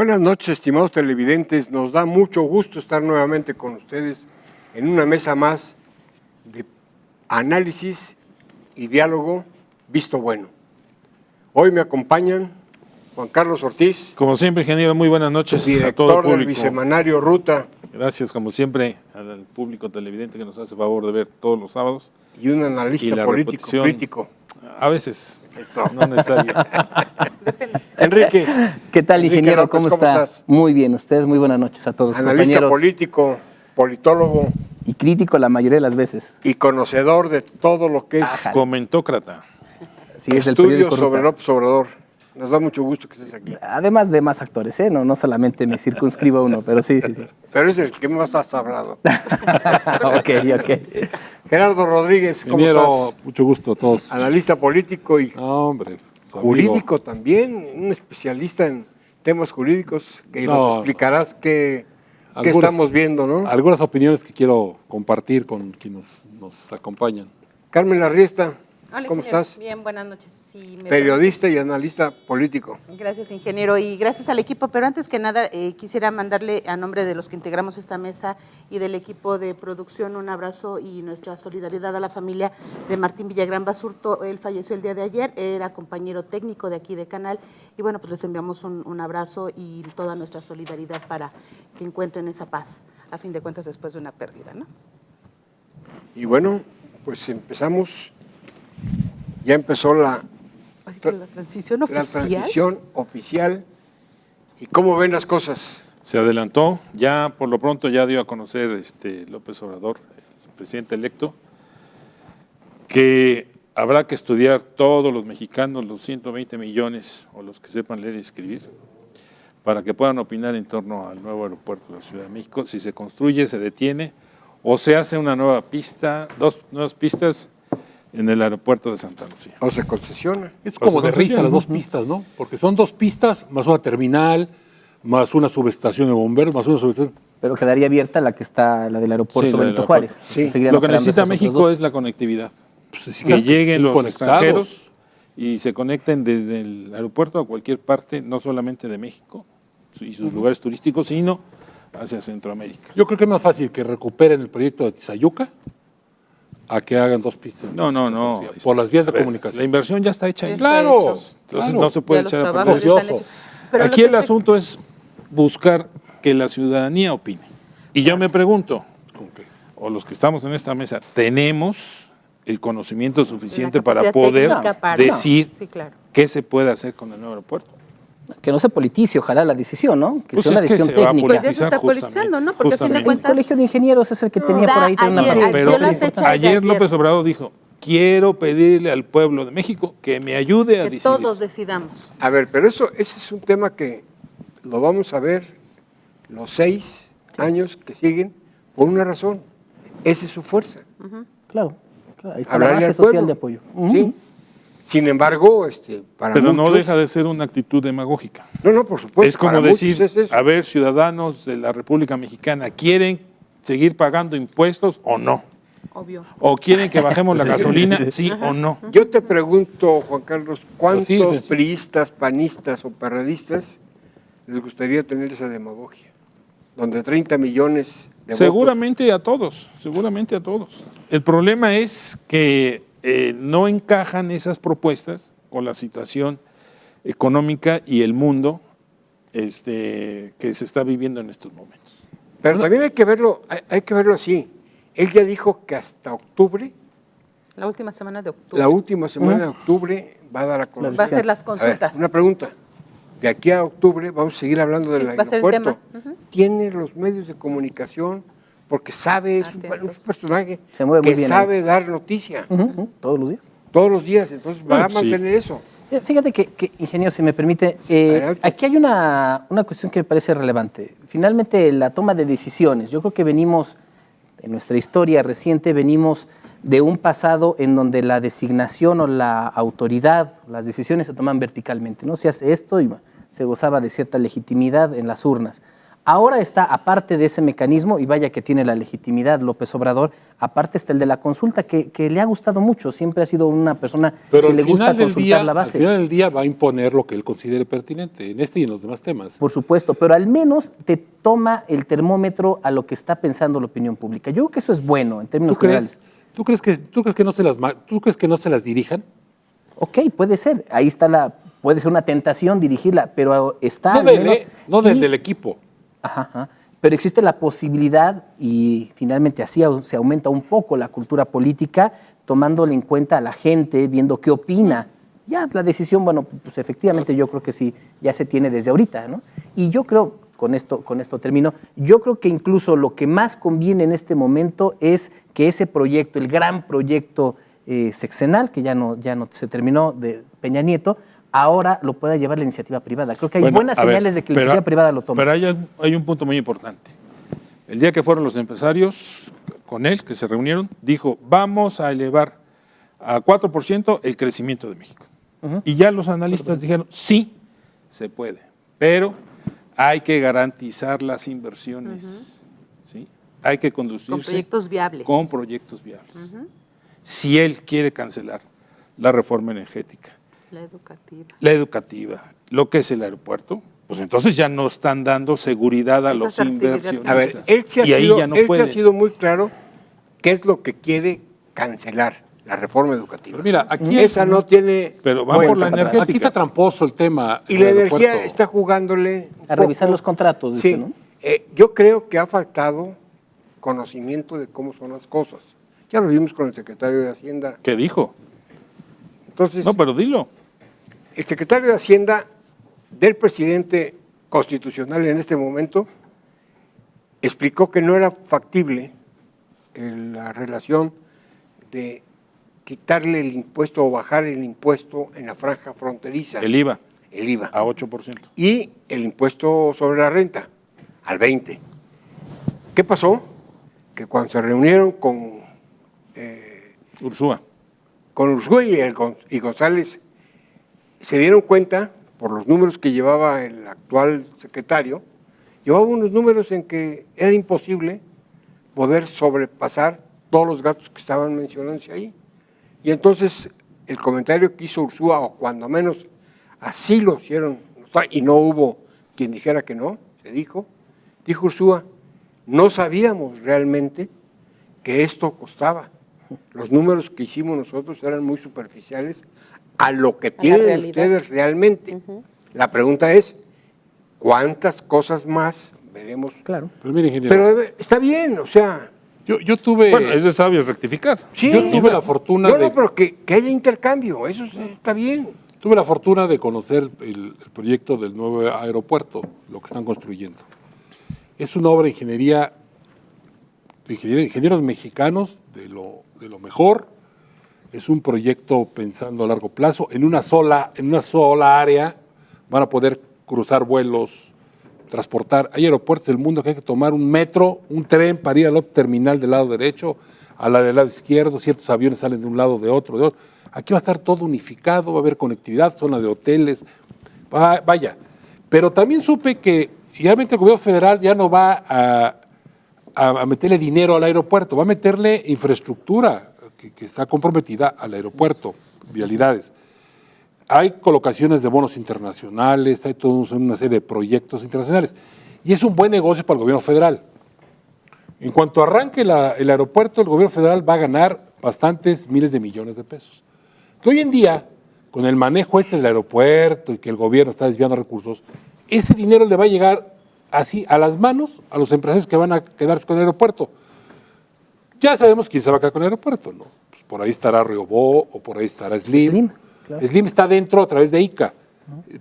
Buenas noches, estimados televidentes. Nos da mucho gusto estar nuevamente con ustedes en una mesa más de análisis y diálogo visto bueno. Hoy me acompañan Juan Carlos Ortiz. Como siempre, ingeniero, muy buenas noches a todo el público. Del Bisemanario Ruta. Gracias, como siempre, al público televidente que nos hace favor de ver todos los sábados. Y un analista político crítico. A veces. Eso. No necesario. Enrique. ¿Qué tal, ingeniero? ¿Cómo estás? Muy bien, ustedes. Muy buenas noches a todos. Analista compañeros. Político, politólogo. Y crítico la mayoría de las veces. Y conocedor de todo lo que es comentócrata. Sí, es estudios sobre López Obrador. Nos da mucho gusto que estés aquí. Además de más actores, ¿eh? No solamente me circunscribo a uno, pero sí. Pero es el que más has hablado. Ok. Gerardo Rodríguez, ¿cómo estás? Mucho gusto a todos. Analista político y jurídico amigo. también, un especialista en temas jurídicos que nos explicarás qué estamos viendo, ¿no? Algunas opiniones que quiero compartir con quienes nos acompañan. Carmen Larriesta. Hola, ¿Cómo ingeniero. estás? Bien, buenas noches. Sí, periodista y analista político. Gracias, ingeniero, y gracias al equipo. Pero antes que nada, quisiera mandarle a nombre de los que integramos esta mesa y del equipo de producción un abrazo y nuestra solidaridad a la familia de Martín Villagrán Basurto. Él falleció el día de ayer, era compañero técnico de aquí de Canal. Y bueno, pues les enviamos un abrazo y toda nuestra solidaridad para que encuentren esa paz, a fin de cuentas, después de una pérdida, ¿no? Y bueno, pues empezamos. Ya empezó la transición oficial. La transición oficial. ¿Y cómo ven las cosas? Se adelantó, ya por lo pronto ya dio a conocer López Obrador, el presidente electo, que habrá que estudiar todos los mexicanos, los 120 millones o los que sepan leer y escribir, para que puedan opinar en torno al nuevo aeropuerto de la Ciudad de México, si se construye, se detiene o se hace una nueva pista, 2 nuevas pistas en el aeropuerto de Santa Lucía. O se concesiona. Es como de risa las 2 pistas, ¿no? Porque son 2 pistas, más una terminal, más una subestación de bomberos, más una subestación. Pero quedaría abierta la que está, la del aeropuerto Benito Juárez. Sí. Lo que necesita México es la conectividad. Pues que lleguen los extranjeros y se conecten desde el aeropuerto a cualquier parte, no solamente de México y sus lugares turísticos, sino hacia Centroamérica. Yo creo que es más fácil que recuperen el proyecto de Tizayuca a que hagan 2 pistas. No. Por las vías de comunicación. La inversión ya está hecha ahí. Claro. Entonces no se puede echar a perder. Aquí el asunto es buscar que la ciudadanía opine. Y yo me pregunto, o los que estamos en esta mesa, ¿tenemos el conocimiento suficiente para poder decir qué se puede hacer con el nuevo aeropuerto? Que no se politice, ojalá la decisión, ¿no? Que pues sea una decisión técnica. Pues ya se está politizando, ¿no? Porque a fin de cuentas… El Colegio de Ingenieros es el que tenía por ahí una pero ayer López Obrador dijo, quiero pedirle al pueblo de México que me ayude a decidir. Que todos decidamos. A ver, pero ese es un tema que lo vamos a ver los 6 años que siguen por una razón. Esa es su fuerza. Claro. Ahí está la base social de apoyo. Sí. Sin embargo, para pero muchos, no deja de ser una actitud demagógica. No, por supuesto. Es como decir, a ver, ciudadanos de la República Mexicana, ¿quieren seguir pagando impuestos o no? Obvio. ¿O quieren que bajemos la gasolina, sí o no? Yo te pregunto, Juan Carlos, ¿cuántos priistas, panistas o perredistas les gustaría tener esa demagogia? Donde 30 millones de seguramente votos. Seguramente a todos. El problema es que no encajan esas propuestas con la situación económica y el mundo que se está viviendo en estos momentos. Pero también hay que verlo así. Él ya dijo que hasta octubre. La última semana de octubre. La última semana de octubre va a dar a conocer. Va a hacer las consultas. A ver, una pregunta. De aquí a octubre vamos a seguir hablando del aeropuerto. Tiene los medios de comunicación, porque sabe, es un personaje que sabe dar noticia. Todos los días. Todos los días, entonces va a mantener eso. Fíjate que, ingeniero, si me permite, aquí hay una cuestión que me parece relevante. Finalmente, la toma de decisiones. Yo creo que venimos, en nuestra historia reciente, venimos de un pasado en donde la designación o la autoridad, las decisiones se toman verticalmente, ¿no? Se hace esto y se gozaba de cierta legitimidad en las urnas. Ahora está, aparte de ese mecanismo, y vaya que tiene la legitimidad López Obrador, aparte está el de la consulta, que le ha gustado mucho, siempre ha sido una persona Pero que al le gusta final del consultar día, la al base. final del día va a imponer lo que él considere pertinente, en este y en los demás temas. Por supuesto, pero al menos te toma el termómetro a lo que está pensando la opinión pública. Yo creo que eso es bueno en términos generales. ¿Tú crees que no se las dirijan? Ok, puede ser, ahí está puede ser una tentación dirigirla, pero está No al del, menos... no del equipo. Ajá, ajá. Pero existe la posibilidad, y finalmente así se aumenta un poco la cultura política, tomándole en cuenta a la gente, viendo qué opina. Ya la decisión, bueno, pues efectivamente yo creo que sí, ya se tiene desde ahorita, ¿no? Y yo creo, con esto termino, yo creo que incluso lo que más conviene en este momento es que ese proyecto, el gran proyecto sexenal, que ya no se terminó, de Peña Nieto, ahora lo pueda llevar la iniciativa privada. Creo que hay buenas señales de que la iniciativa privada lo tome. Pero hay un punto muy importante. El día que fueron los empresarios con él, que se reunieron, dijo, vamos a elevar a 4% el crecimiento de México. Y ya los analistas dijeron, sí, se puede, pero hay que garantizar las inversiones. ¿Sí? Hay que conducirse Con proyectos viables. Con proyectos viables. Si él quiere cancelar la reforma energética, la educativa, lo que es el aeropuerto, pues entonces ya no están dando seguridad a los inversionistas. A ver, él se ha sido muy claro qué es lo que quiere cancelar, la reforma educativa. Pero mira, aquí esa no tiene... Pero va por la energética. Aquí está tramposo el tema. Y la energía está jugándole... A revisar los contratos, dice, sí, ¿no? Yo creo que ha faltado conocimiento de cómo son las cosas. Ya lo vimos con el secretario de Hacienda. ¿Qué dijo? Entonces, No, pero dilo. el secretario de Hacienda del presidente constitucional en este momento explicó que no era factible la relación de quitarle el impuesto o bajar el impuesto en la franja fronteriza. El IVA. El IVA. A 8%. Y el impuesto sobre la renta, al 20%. ¿Qué pasó? Que cuando se reunieron con Ursúa y González, se dieron cuenta, por los números que llevaba el actual secretario, llevaba unos números en que era imposible poder sobrepasar todos los gastos que estaban mencionándose ahí. Y entonces el comentario que hizo Ursúa, o cuando menos así lo hicieron, y no hubo quien dijera que no, dijo Ursúa, no sabíamos realmente que esto costaba. Los números que hicimos nosotros eran muy superficiales a lo que tienen ustedes realmente. La pregunta es, ¿cuántas cosas más veremos? Claro. Pero mire, ingeniero. Pero está bien, o sea... Yo tuve... Bueno, es de sabio rectificar. Sí, yo tuve la fortuna no, pero que haya intercambio, eso está bien. Tuve la fortuna de conocer el proyecto del nuevo aeropuerto, lo que están construyendo. Es una obra de ingeniería, de ingenieros mexicanos de lo mejor. Es un proyecto pensando a largo plazo. En una sola área van a poder cruzar vuelos, transportar. Hay aeropuertos del mundo que hay que tomar un metro, un tren para ir al otro terminal del lado derecho, a la del lado izquierdo. Ciertos aviones salen de un lado, de otro. Aquí va a estar todo unificado, va a haber conectividad, zona de hoteles. Vaya. Pero también supe que realmente el gobierno federal ya no va a meterle dinero al aeropuerto, va a meterle infraestructura que está comprometida al aeropuerto, vialidades. Hay colocaciones de bonos internacionales, hay toda una serie de proyectos internacionales. Y es un buen negocio para el gobierno federal. En cuanto arranque el aeropuerto, el gobierno federal va a ganar bastantes miles de millones de pesos. Que hoy en día, con el manejo del aeropuerto y que el gobierno está desviando recursos, ese dinero le va a llegar así a las manos a los empresarios que van a quedarse con el aeropuerto. Ya sabemos quién se va a quedar con el aeropuerto, ¿no? Pues por ahí estará Riobó o por ahí estará Slim. Claro. Slim está dentro a través de ICA.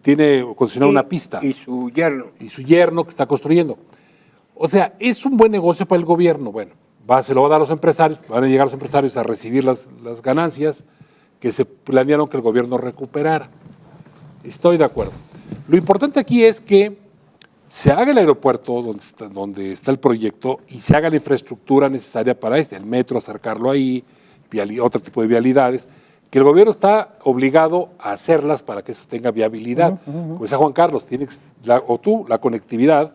Tiene concesionada una pista. Y su yerno. Y su yerno que está construyendo. O sea, es un buen negocio para el gobierno. Bueno, se lo va a dar a los empresarios, van a llegar los empresarios a recibir las ganancias que se planearon que el gobierno recuperara. Estoy de acuerdo. Lo importante aquí es que se haga el aeropuerto donde está el proyecto y se haga la infraestructura necesaria para el metro, acercarlo ahí, otro tipo de vialidades, que el gobierno está obligado a hacerlas para que eso tenga viabilidad. Como decía Juan Carlos, la conectividad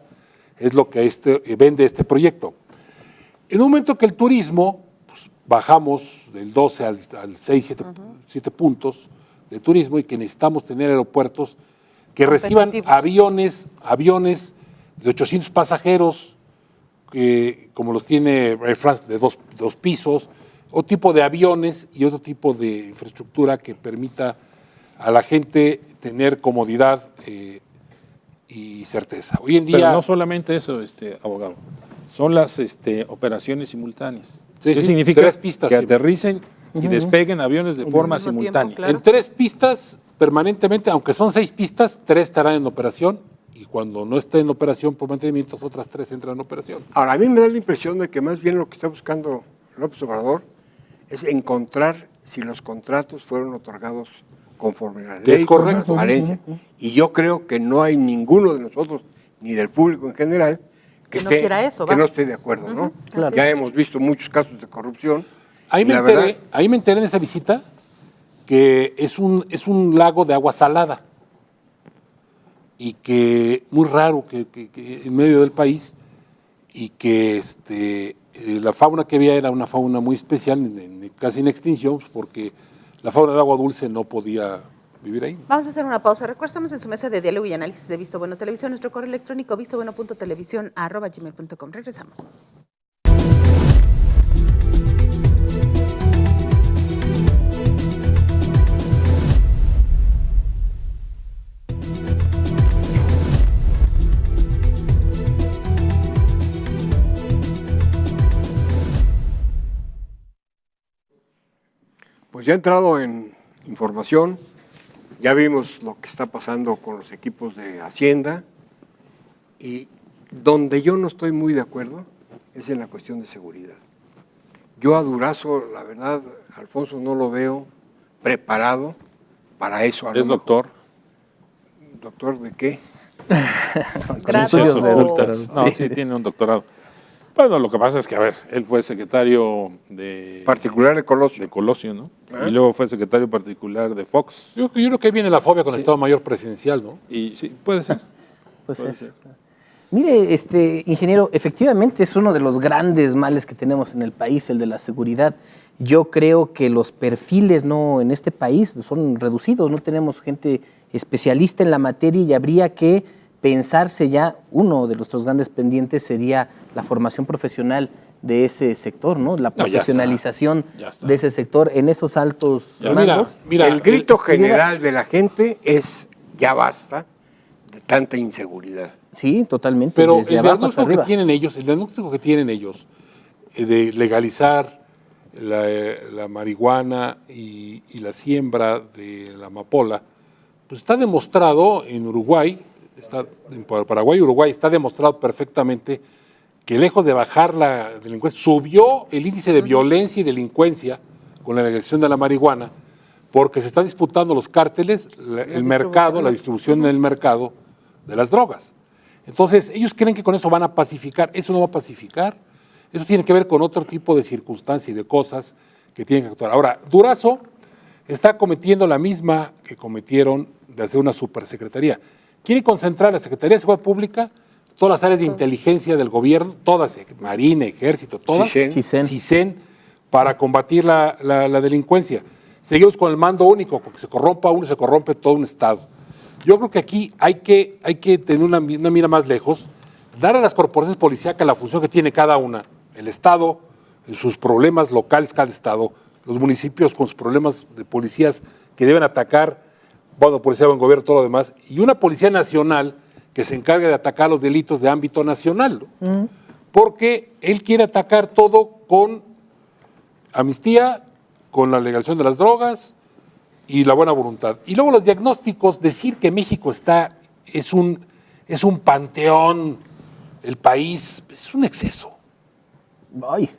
es lo que vende este proyecto. En un momento que el turismo, pues, bajamos del 12 al 6, 7 puntos de turismo y que necesitamos tener aeropuertos que reciban aviones de 800 pasajeros, como los tiene Air France, de dos pisos, o tipo de aviones y otro tipo de infraestructura que permita a la gente tener comodidad y certeza. Hoy en día... Pero no solamente eso, abogado, son las operaciones simultáneas. Sí, ¿Qué sí, significa? 3 pistas, que sí. aterricen y despeguen aviones de forma mismo tiempo, simultánea. claro. En 3 pistas permanentemente, aunque son 6 pistas, 3 estarán en operación y cuando no esté en operación por mantenimiento, otras 3 entran en operación. Ahora, a mí me da la impresión de que más bien lo que está buscando López Obrador es encontrar si los contratos fueron otorgados conforme a la ley. Es correcto. con transparencia. Y yo creo que no hay ninguno de nosotros, ni del público en general, Que no quiera eso, que va. no esté de acuerdo, ¿no? Claro. Ya hemos visto muchos casos de corrupción. Ahí y me la enteré, verdad, ahí me enteré en esa visita que es un lago de agua salada y que muy raro que en medio del país y que la fauna que había era una fauna muy especial, casi en extinción, porque la fauna de agua dulce no podía vivir ahí. Vamos a hacer una pausa. Recuerda, estamos en su mesa de diálogo y análisis de Visto Bueno Televisión. Nuestro correo electrónico vistobueno.televisión@gmail.com. Regresamos. pues ya he entrado en información, ya vimos lo que está pasando con los equipos de Hacienda y donde yo no estoy muy de acuerdo es en la cuestión de seguridad. Yo a Durazo, la verdad, Alfonso, no lo veo preparado para eso. ¿Es doctor? ¿Doctor de qué? Gracias. Ciencias o- ocultas. No, sí, tiene un doctorado. Bueno, lo que pasa es que, a ver, él fue secretario de Particular de Colosio. Colosio, ¿no? Ah. Y luego fue secretario particular de Fox. Yo creo que ahí viene la fobia con el Estado Mayor Presidencial, ¿no? Y sí, puede ser. Puede Puede ser. ser. Mire, ingeniero, efectivamente es uno de los grandes males que tenemos en el país, el de la seguridad. Yo creo que los perfiles en este país son reducidos, no tenemos gente especialista en la materia y habría que pensarse ya, uno de nuestros grandes pendientes sería la formación profesional de ese sector, ¿no? La No, ya está. profesionalización Ya está. de ese sector en esos altos Ya mangos. Mira, el grito general de la gente es ya basta de tanta inseguridad. Sí, totalmente. Pero desde el abajo hasta diagnóstico que arriba. tienen ellos de legalizar la marihuana y la siembra de la amapola, pues está demostrado en Uruguay, en Paraguay y Uruguay, está demostrado perfectamente que lejos de bajar la delincuencia, subió el índice de violencia y delincuencia con la legalización de la marihuana, porque se están disputando los cárteles, el mercado, la distribución en el mercado de las drogas. Entonces, ellos creen que con eso van a pacificar. Eso no va a pacificar. Eso tiene que ver con otro tipo de circunstancias y de cosas que tienen que actuar. Ahora, Durazo está cometiendo la misma que cometieron de hacer una supersecretaría. Quiere concentrar la Secretaría de Seguridad Pública, todas las áreas de inteligencia del gobierno, todas, Marina, Ejército, todas, CISEN, para combatir la delincuencia. Seguimos con el mando único, porque se corrompa uno, se corrompe todo un Estado. Yo creo que aquí hay que tener una mira más lejos, dar a las corporaciones policíacas la función que tiene cada una, el Estado, en sus problemas locales, cada Estado, los municipios con sus problemas de policías que deben atacar, bueno, policía, buen gobierno, todo lo demás, y una policía nacional que se encargue de atacar los delitos de ámbito nacional, ¿no? Porque él quiere atacar todo con amnistía, con la legalización de las drogas y la buena voluntad. Y luego los diagnósticos, decir que México es un panteón, el país, es un exceso. Ay,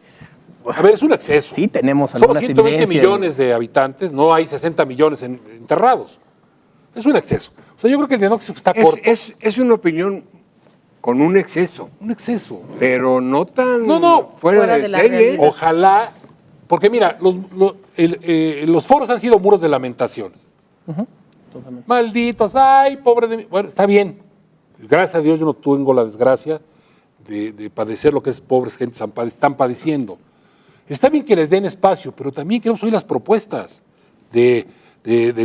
A ver, es un exceso. sí, tenemos Somos algunas 120 evidencias. millones de habitantes, no hay 60 millones enterrados. Es un exceso. O sea, yo creo que el diagnóstico está corto. Es una opinión con un exceso, Un exceso. pero no tan No, fuera de la serie. realidad. Ojalá, porque mira, los foros han sido muros de lamentaciones. Malditos, ay, pobre de mí. Bueno, está bien. Gracias a Dios yo no tengo la desgracia de padecer lo que es pobres gentes están padeciendo. Está bien que les den espacio, pero también queremos oír las propuestas de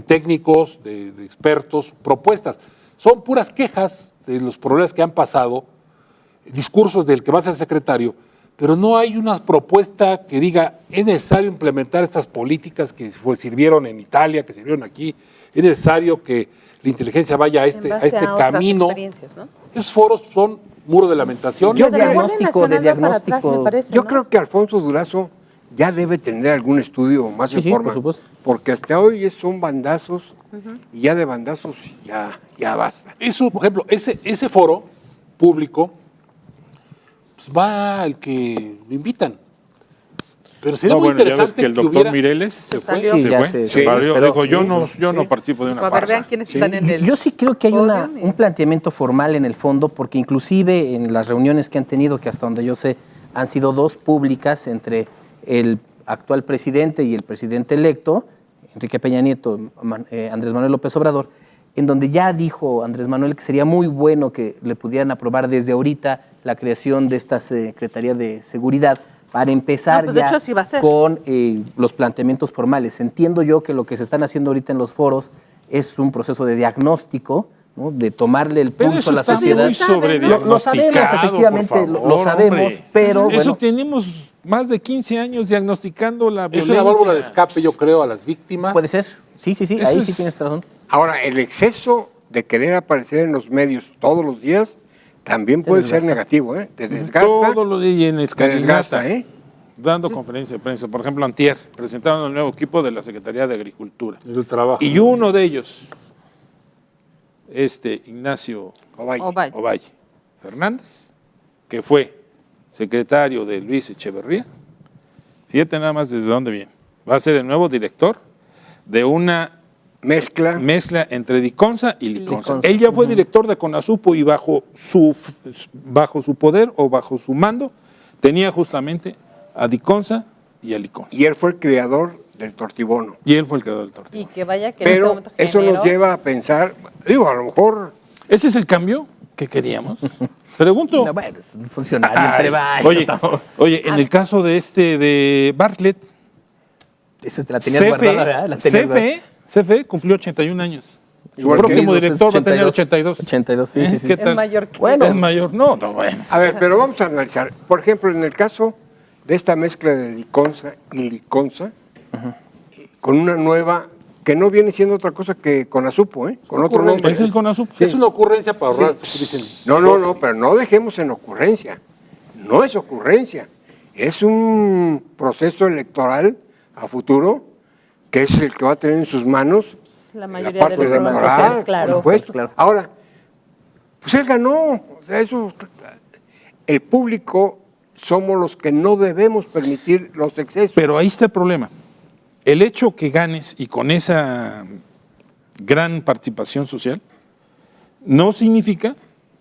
técnicos, de expertos, propuestas. Son puras quejas de los problemas que han pasado, discursos del que va a ser secretario, pero no hay una propuesta que diga es necesario implementar estas políticas que sirvieron en Italia, que sirvieron aquí, es necesario que la inteligencia vaya a este otras camino. experiencias, ¿no? Esos foros son muro de lamentación. Yo de la Guardia diagnóstico, de Nacional va para atrás, diagnóstico. me parece, Yo ¿no? creo que Alfonso Durazo ya debe tener algún estudio más Sí, en sí, forma, por supuesto. porque hasta hoy son bandazos y ya de bandazos ya basta. Eso, por ejemplo, ese foro público, pues va al que lo invitan. Pero sería No, muy bueno, ya ves interesante que el doctor hubiera... Mireles Se se fue. salió. Sí, Se ya fue. se Se paró. desesperó. Dijo, yo Sí. no participo de una A ver, vean farsa. quiénes están en el Yo sí creo que hay podium y- un planteamiento formal en el fondo, porque inclusive en las reuniones que han tenido, que hasta donde yo sé han sido 2 públicas entre el actual presidente y el presidente electo, Enrique Peña Nieto, Andrés Manuel López Obrador, en donde ya dijo Andrés Manuel que sería muy bueno que le pudieran aprobar desde ahorita la creación de esta Secretaría de Seguridad para empezar No, pues, de ya hecho, sí va a ser. con los planteamientos formales. Entiendo yo que lo que se están haciendo ahorita en los foros es un proceso de diagnóstico, ¿no? De tomarle el Pero pulso eso a la está sociedad. muy sobrediagnosticado, Lo sabemos, efectivamente, por lo favor, sabemos, hombre. pero Eso bueno. tenemos más de 15 años diagnosticando la Es violencia. una válvula de escape, yo creo, a las víctimas. Puede ser. Sí, Eso ahí sí es- tienes razón. Ahora, el exceso de querer aparecer en los medios todos los días también puede ser negativo, ¿eh? Te desgasta. Todos los días en Te escalinata, desgasta, ¿eh? dando conferencia de prensa. Por ejemplo, antier presentaron el nuevo equipo de la Secretaría de Agricultura. Es el trabajo. Y uno de ellos, Ignacio Ovalle. Ovalle Fernández, que fue secretario de Luis Echeverría, fíjate nada más desde dónde viene. Va a ser el nuevo director de una Mezcla. mezcla entre Diconsa y Liconsa. Liconsa. Él ya fue director de Conasupo y bajo su poder o bajo su mando tenía justamente a Diconsa y a Liconsa. Y él fue el creador del tortibono. Y él fue el creador del tortilla. Y que vaya que en ese Pero momento eso nos generó- lleva a pensar, digo, a lo mejor ¿Ese es el cambio que queríamos? Pregunto. No, bueno, es un funcionario entre varios. Oye, en el caso de Bartlett, Esa te la tenías guardada, ¿verdad? La tenías guardada. CFE cumplió 81 años. Su Igual que próximo ellos, director va a tener 82. 82. 82, sí, sí, sí. ¿Qué Es tal? mayor que... Bueno, Es mayor. No, bueno. A ver, pero vamos a analizar. Por ejemplo, en el caso de esta mezcla de Diconsa y Liconsa, con una nueva, que no viene siendo otra cosa que Conasupo, ¿eh? Con otro ocurrencia. nombre. Es el Conasupo. Es una ocurrencia para ahorrar, dicen. No, pero no dejemos en ocurrencia. No es ocurrencia. Es un proceso electoral a futuro que es el que va a tener en sus manos La la mayoría de parte los programas electoral, sociales, por claro. supuesto. Claro. Ahora, pues él ganó. O sea, eso, el público somos los que no debemos permitir los excesos. Pero ahí está el problema. El hecho que ganes y con esa gran participación social no significa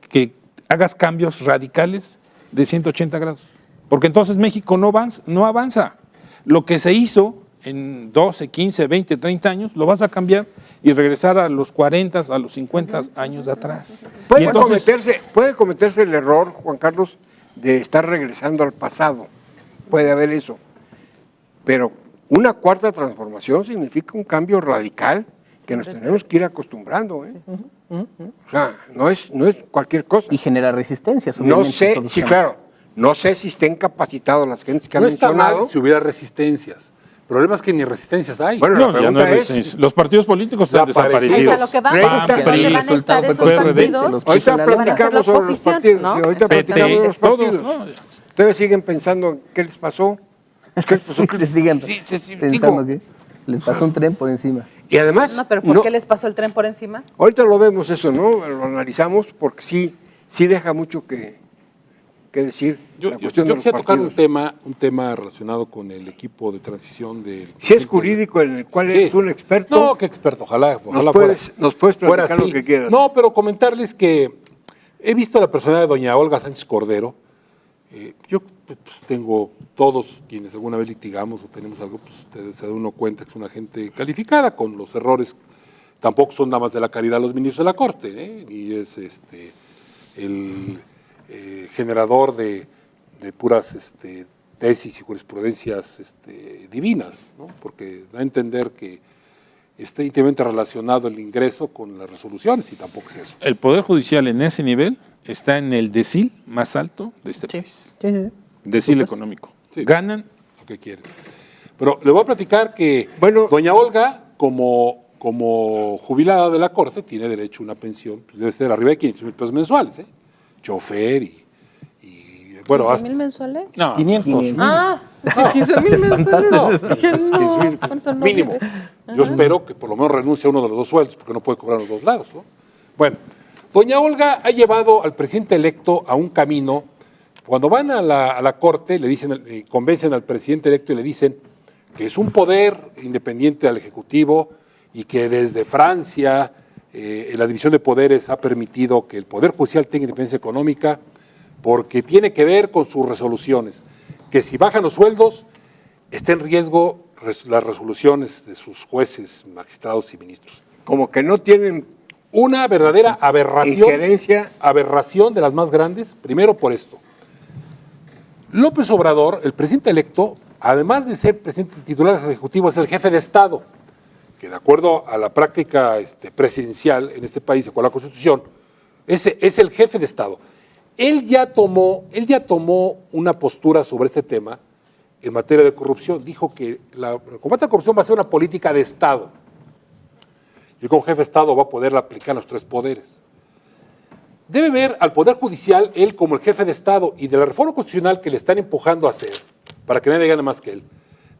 que hagas cambios radicales de 180 grados. Porque entonces México no avanza. Lo que se hizo en 12, 15, 20, 30 años, lo vas a cambiar y regresar a los 40, a los 50 años de atrás. Y Puede entonces, cometerse el error, Juan Carlos, de estar regresando al pasado. Puede haber eso. Pero una cuarta transformación significa un cambio radical que nos tenemos que ir acostumbrando, ¿eh? O sea, no es cualquier cosa. y genera resistencias, No obviamente. sé, todos sí, los claro, no sé si estén capacitados las gentes que han No está mencionado. mal si hubiera resistencias. El problema es que ni resistencias hay. Bueno, no, la ya no pregunta hay es, resistencia. Los partidos políticos están Desaparecidos. Es desaparecidos. a lo que vamos, Resulta- ¿dónde PRI, van a estar resultado esos fue PRD, partidos? los ahorita Van a ser la platicamos sobre los oposición, partidos. ¿no? Sí, ahorita Exactamente. platicamos de los todos, partidos. ¿no? Ustedes siguen pensando qué les pasó. ¿Qué les pasó? Les siguen Sí, pensando digo, que les pasó un tren por encima. y además, No, pero ¿por no- qué les pasó el tren por encima? ahorita lo vemos eso, ¿no? Lo analizamos porque sí deja mucho que decir Yo la cuestión de los quisiera tocar partidos. un tema relacionado con el equipo de transición del... Si es jurídico en el cual Sí. eres un experto, No, qué experto, ojalá nos fuera. puedes fuera platicar lo así. que quieras. No, pero comentarles que he visto la personalidad de doña Olga Sánchez Cordero. Yo pues, tengo, todos quienes alguna vez litigamos o tenemos algo, pues ustedes se da uno cuenta que es una gente calificada, con los errores, tampoco son damas de la caridad los ministros de la Corte, ¿eh? Ni es el generador de puras tesis y jurisprudencias divinas, ¿no? Porque da a entender que está íntimamente relacionado el ingreso con las resoluciones y tampoco es eso. El Poder Judicial en ese nivel está en el decil más alto de este país. Sí, sí. Decil económico. Sí. Ganan. Lo que quieren. Pero le voy a platicar que Bueno. doña Olga, como jubilada de la Corte, tiene derecho a una pensión, pues debe ser arriba de 500,000 pesos mensuales, ¿eh? Chofer y bueno, 15,000 mensuales? No, 500. Ah, 15,000 mensuales. No, Dije, no, 15,000 con eso no mínimo. vive. Yo espero que por lo menos renuncie a uno de los dos sueldos, porque no puede cobrar los dos lados, ¿no? Bueno, doña Olga ha llevado al presidente electo a un camino. Cuando van a la Corte, le dicen, convencen al presidente electo y le dicen que es un poder independiente al Ejecutivo y que desde Francia la división de poderes ha permitido que el Poder Judicial tenga independencia económica porque tiene que ver con sus resoluciones, que si bajan los sueldos está en riesgo las resoluciones de sus jueces, magistrados y ministros. Como que no tienen Una verdadera injerencia. aberración de las más grandes, primero por esto. López Obrador, el presidente electo, además de ser presidente titular ejecutivo, es el jefe de Estado, que de acuerdo a la práctica presidencial en este país, de acuerdo a la Constitución, es el jefe de Estado. Él ya tomó una postura sobre este tema en materia de corrupción. Dijo que el combate a la corrupción va a ser una política de Estado. Y como jefe de Estado va a poderla aplicar en los tres poderes. Debe ver al Poder Judicial, él como el jefe de Estado, y de la reforma constitucional que le están empujando a hacer, para que nadie gane más que él,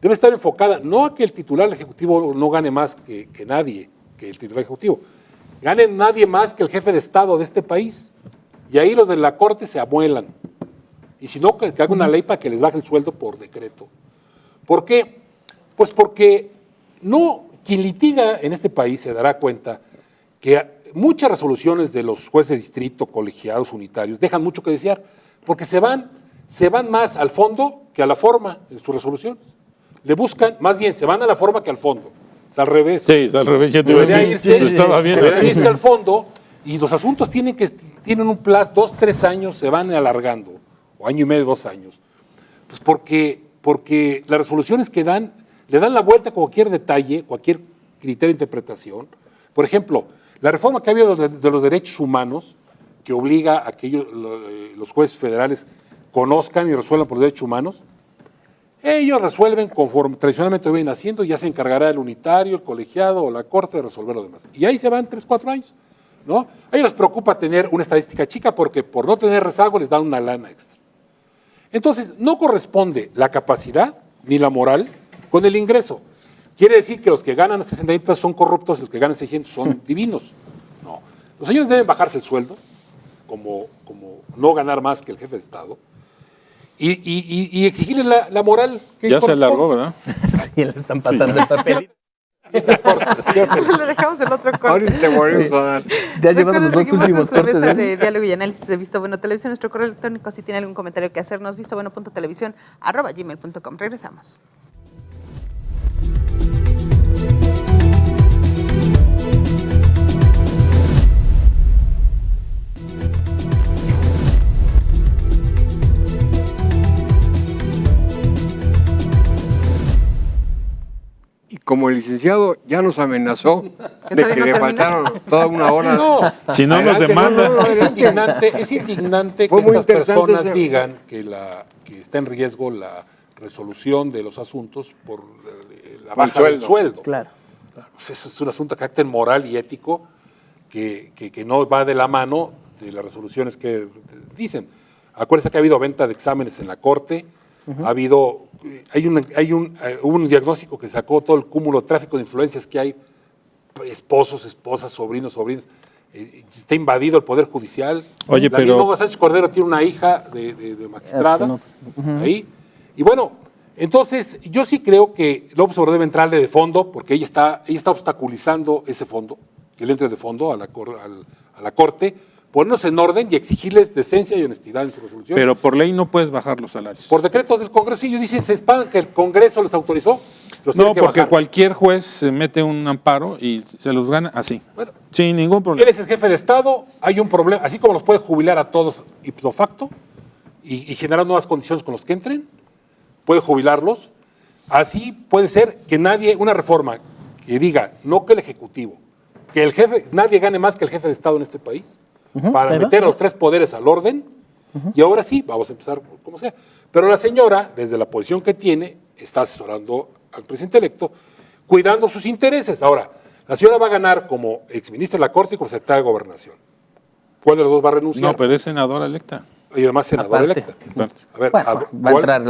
debe estar enfocada no a que el titular del Ejecutivo no gane más que nadie, que el titular ejecutivo, gane nadie más que el jefe de Estado de este país. Y ahí los de la Corte se amuelan. Y si no, que haga una ley para que les baje el sueldo por decreto. ¿Por qué? Pues porque quien litiga en este país se dará cuenta que muchas resoluciones de los jueces de distrito, colegiados, unitarios, dejan mucho que desear, porque se van más al fondo que a la forma en sus resoluciones. Le buscan, más bien, se van a la forma que al fondo. Es al revés. Sí, es al revés. Ya te iba a Debería decir, lo estaba viendo debería así. irse al fondo y los asuntos tienen un plazo, 2-3 años se van alargando, o año y medio, 2 años. Pues porque las resoluciones que dan, le dan la vuelta a cualquier detalle, cualquier criterio de interpretación. Por ejemplo, la reforma que ha habido de los derechos humanos, que obliga a que los jueces federales conozcan y resuelvan por derechos humanos, ellos resuelven conforme tradicionalmente lo vienen haciendo, y ya se encargará el unitario, el colegiado o la Corte de resolver lo demás. Y ahí se van 3-4 años, ¿no? A ellos les preocupa tener una estadística chica porque por no tener rezago les dan una lana extra. Entonces, no corresponde la capacidad ni la moral con el ingreso. ¿Quiere decir que los que ganan 60,000 pesos son corruptos y los que ganan 600 son divinos? No. Los señores deben bajarse el sueldo, como no ganar más que el jefe de Estado, y exigirles la moral que Ya se corresponde. alargó, ¿verdad? Sí, le están pasando el papel. Le dejamos el otro corte. Ahorita te volvemos a dar. Ya llevamos los Recuerden, dos seguimos en últimos su cortes. mesa ¿eh? de diálogo y análisis de Visto Bueno Televisión. Nuestro correo electrónico, si tiene algún comentario que hacernos, vistobueno.televisión@gmail.com. Regresamos. Y como el licenciado ya nos amenazó ¿Que de todavía que no le termina? faltaron toda una hora. No, Si no nos Adelante, demanda. es indignante que Fue muy estas interesante personas ese- digan que está en riesgo la resolución de los asuntos por la baja del sueldo. Claro. Pues eso es un asunto de carácter moral y ético que no va de la mano de las resoluciones que dicen. Acuérdense que ha habido venta de exámenes en la Corte, hubo un diagnóstico que sacó todo el cúmulo de tráfico de influencias que hay, esposos, esposas, sobrinos, sobrinas. Está invadido el Poder Judicial. Oye, la pero- misma Olga Sánchez Cordero tiene una hija de magistrada. Ahí. Y bueno, entonces yo sí creo que López Obrador debe entrarle de fondo, porque ella está obstaculizando ese fondo, que él entre de fondo a la Corte, ponernos en orden y exigirles decencia y honestidad en su resolución. Pero por ley no puedes bajar los salarios. Por decreto del Congreso, ellos dicen, se esperan que el Congreso los autorizó. Los No, tienen que porque bajar. cualquier juez se mete un amparo y se los gana así, Bueno, sin ningún él problema. es el jefe de Estado, hay un problema, así como los puede jubilar a todos ipso facto, y generar nuevas condiciones con los que entren, puede jubilarlos. Así puede ser que una reforma que diga, no que el Ejecutivo, que el jefe, nadie gane más que el jefe de Estado en este país, para meter a los 3 poderes al orden, y ahora sí, vamos a empezar como sea. Pero la señora, desde la posición que tiene, está asesorando al presidente electo, cuidando sus intereses. Ahora, la señora va a ganar como exministra de la Corte y como secretaria de Gobernación. ¿Cuál de los dos va a renunciar? No, pero es senadora electa. Y además senadora Aparte. electa. A ver, Bueno, va a entrar